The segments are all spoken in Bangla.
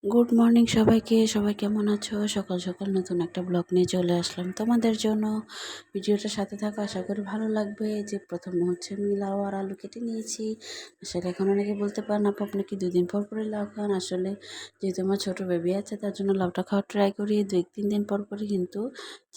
গুড মর্নিং সবাইকে। সবাই কেমন আছো? সকাল সকাল নতুন একটা ব্লগ নিয়ে চলে আসলাম তোমাদের জন্য। ভিডিওটার সাথে থাকো, আশা করি ভালো লাগবে। যে প্রথমে হচ্ছে আমি লাউ আর আলু কেটে নিয়েছি। আসলে এখন অনেকে বলতে পারেন আপু আপনি কি 2 দিন পর পরে লাউ খান? আসলে যেহেতু আমার ছোটো বেবি আছে তার জন্য লাউটা খাওয়ার ট্রাই করি 2-3 দিন পর পরই, কিন্তু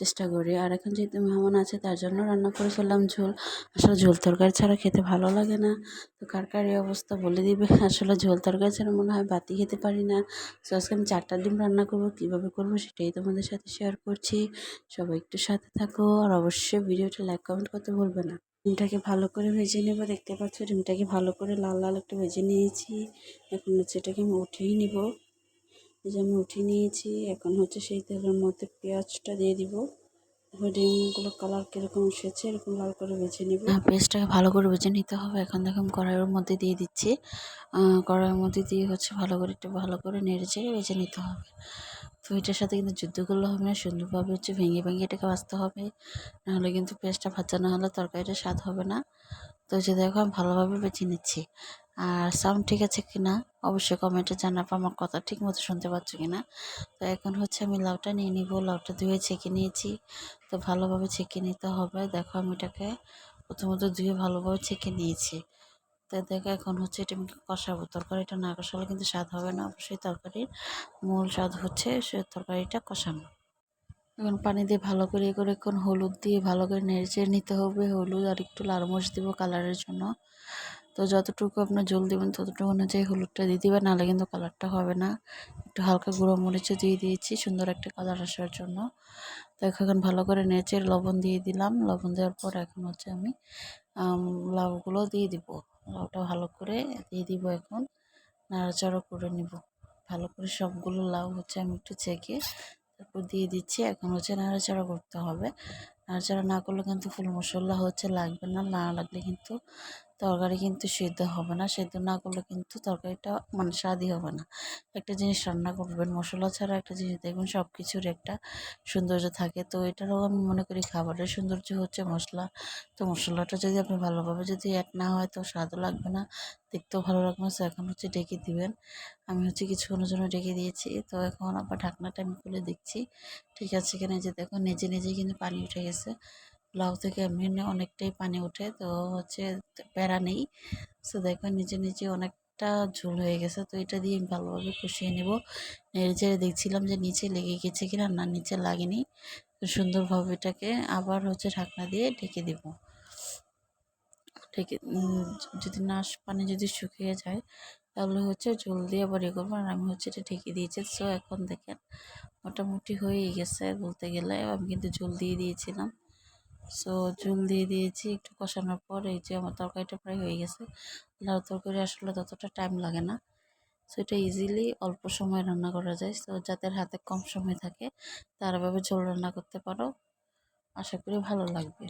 চেষ্টা করি। আর এখন যেহেতু মেহমান আছে তার জন্য রান্না করে ফেললাম ঝোল। আসলে ঝোল তরকারি ছাড়া খেতে ভালো লাগে না। তো কার কার এই অবস্থা বলে দিবে। আসলে ঝোল তরকারি ছাড়া মনে হয় বাতি খেতে পারি না। সো আজকে আমি 4টা ডিম রান্না করবো, কীভাবে করবো সেটাই তোমাদের সাথে শেয়ার করছি। সবাই একটু সাথে থাকো, আর অবশ্যই ভিডিওটা লাইক কমেন্ট করতে ভুলবে না। ডিমটাকে ভালো করে ভেজে নেবো। দেখতে পাচ্ছ ডিমটাকে ভালো করে লাল লাল একটু ভেজে নিয়েছি। এখন হচ্ছে এটাকে আমি উঠিয়ে নিব। এই যে আমি উঠিয়ে নিয়েছি। এখন হচ্ছে সেই তেলের মধ্যে পেঁয়াজটা দিয়ে দিব। ডিমগুলো কালার কীরকম এসেছে এরকম লাল করে ভেজে নিব। পেঁয়াজটাকে ভালো করে ভেজে নিতে হবে। এখন দেখুন কড়াইয়ের মধ্যে দিয়ে দিচ্ছি। কড়াইয়ের মধ্যে দিয়ে হচ্ছে ভালো করে নেড়ে চেড়ে ভেজে নিতে হবে। তো এটার সাথে কিন্তু যুদ্ধ করলে হবে না, সুন্দরভাবে হচ্ছে ভেঙে ভেঙে এটাকে ভাজতে হবে। নাহলে কিন্তু পেঁয়াজটা ভাজা না হলে তরকারিটা স্বাদ হবে না। তো যে দেখো আমি ভালোভাবে বেছে নিচ্ছি। আর সাউন্ড ঠিক আছে কিনা অবশ্যই কমেন্টে জানাবো, আমার কথা ঠিক মতো শুনতে পাচ্ছ কিনা। তো এখন হচ্ছে আমি লাউটা নিয়ে নিব। লাউটা ধুয়ে ছেঁকে নিয়েছি। তো ভালোভাবে ছেঁকে নিতে হবে। দেখো আমি এটাকে প্রথমত ধুয়ে ভালোভাবে ছেঁকে নিয়েছি। তো দেখো এখন হচ্ছে এটা আমি কষাবো। তরকারিটা না কষালে কিন্তু স্বাদ হবে না। অবশ্যই তরকারির মূল স্বাদ হচ্ছে সে তরকারিটা কষানো। এখন পানি দিয়ে ভালো করে এখন হলুদ দিয়ে ভালো করে নেড়ে নিতে হবে। হলুদ আর একটু লাল মরিচ দিব কালারের জন্য। তো যতটুকু আপনার ঝোল দেবেন ততটুকু অনুযায়ী হলুদটা দিয়ে দিবেন, নাহলে কিন্তু কালারটা হবে না। একটু হালকা গুঁড়ো মরিচও দিয়ে দিয়েছি সুন্দর একটা কালার আসার জন্য। তো এখন ভালো করে নেড়ে লবণ দিয়ে দিলাম। লবণ দেওয়ার পর এখন হচ্ছে আমি লাউগুলো দিয়ে দিব। লাউটা ভালো করে দিয়ে দিব। এখন নাড়াচাড়া করে নিব ভালো করে। সবগুলো লাউ হচ্ছে আমি একটু ছেঁকে তারপর দিয়ে দিচ্ছি। এখন হচ্ছে নাড়াচাড়া করতে হবে। নাড়াচাড়া না করলে কিন্তু ফুল মশলা হচ্ছে লাগবে না। না লাগলে কিন্তু তরকারি কিন্তু সিদ্ধ হবে না। সিদ্ধ না করলে কিন্তু তরকারিটা মানে স্বাদই হবে না। একটা জিনিস রান্না করবেন মশলা ছাড়া, একটা জিনিস দেখবেন সব কিছুর একটা সৌন্দর্য থাকে। তো এটারও আমি মনে করি খাবারের সৌন্দর্য হচ্ছে মশলা। তো মশলাটা যদি আপনি ভালোভাবে যদি অ্যাড না হয় তো স্বাদও লাগবে না, দেখতেও ভালো লাগবে না। তো এখন হচ্ছে ডেকে দিবেন। আমি হচ্ছে কিছুক্ষণের জন্য ডেকে দিয়েছি। তো এখন আবার ঢাকনাটা আমি খুলে দেখছি ঠিক আছে কিনা। যে দেখো নিজে নিজেই কিন্তু পানি উঠে গেছে। লাউ থেকে এমনি অনেকটাই পানি ওঠে, তো হচ্ছে প্যারা নেই। সো দেখো নিজে নিজে অনেকটা ঝোল হয়ে গেছে। তো এটা দিয়ে আমি ভালোভাবে কষিয়ে নেব। নেড়ে চেড়ে দেখছিলাম যে নিচে লেগে গেছে কিনা, না নিচে লাগেনি। তো সুন্দরভাবে এটাকে আবার হচ্ছে ঢাকনা দিয়ে ঢেকে দেব। ঢেকে যদি না পানি যদি শুকিয়ে যায় তাহলে হচ্ছে ঝোল দিয়ে আবার করবো। আর আমি হচ্ছে এটা ঢেকে দিয়েছি। সো এখন দেখেন মোটামুটি হয়েই গেছে বলতে গেলে। আমি কিন্তু ঝোল দিয়ে দিয়েছিলাম। সো ঝোল দিয়ে দিয়েছি একটু কষানোর পর। এই যে আমার তরকারিটা প্রায় হয়ে গেছে। লাউ তরকারি আসলে ততটা টাইম লাগে না। সো এটা ইজিলি অল্প সময় রান্না করা যায়। সো যাদের হাতে কম সময় থাকে তারা এভাবে ঝোল রান্না করতে পারো, আশা করি ভালো লাগবে।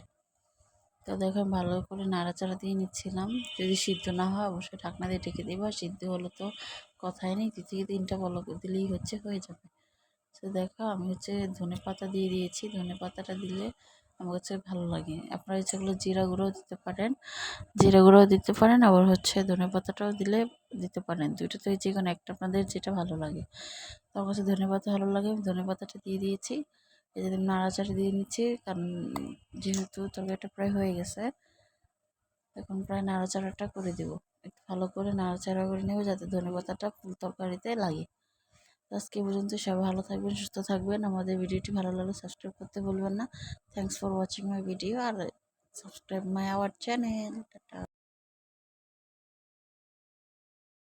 তো দেখো ভালো করে নাড়াচাড়া দিয়ে নিচ্ছিলাম। যদি সিদ্ধ না হয় অবশ্যই ঢাকনা দিয়ে ঢেকে দেবো। আর সিদ্ধ হলে তো কথাই নেই, 2-3টা বলক দিলেই হচ্ছে হয়ে যাবে। তো দেখো আমি হচ্ছে ধনে পাতা দিয়ে দিয়েছি। ধনে পাতাটা দিলে আমার কাছে ভালো লাগে। আপনারা ইচ্ছাগুলো জিরা গুঁড়োও দিতে পারেন, আবার হচ্ছে ধনে পাতাটাও দিতে পারেন। দুইটা যে কোনো একটা আপনাদের যেটা ভালো লাগে। তো আমার কাছে ধনে পাতা ভালো লাগে, আমি ধনে পাতাটা দিয়ে দিয়েছি। এই যে নাড়াচাড়া দিয়ে নিচ্ছি, কারণ যেহেতু তরকারিটা প্রায় হয়ে গেছে এখন প্রায় নাড়াচাড়াটা করে দেবো। একটু ভালো করে নাড়াচাড়া করে নেব যাতে ধনে পাতাটা ফুল তরকারিতে লাগে। আজকে পর্যন্ত সবাই ভালো থাকবেন, সুস্থ থাকবেন। আমাদের ভিডিওটি ভালো লাগলে সাবস্ক্রাইব করতে ভুলবেন না। Thanks for watching my video, আর subscribe my our channel. Tata.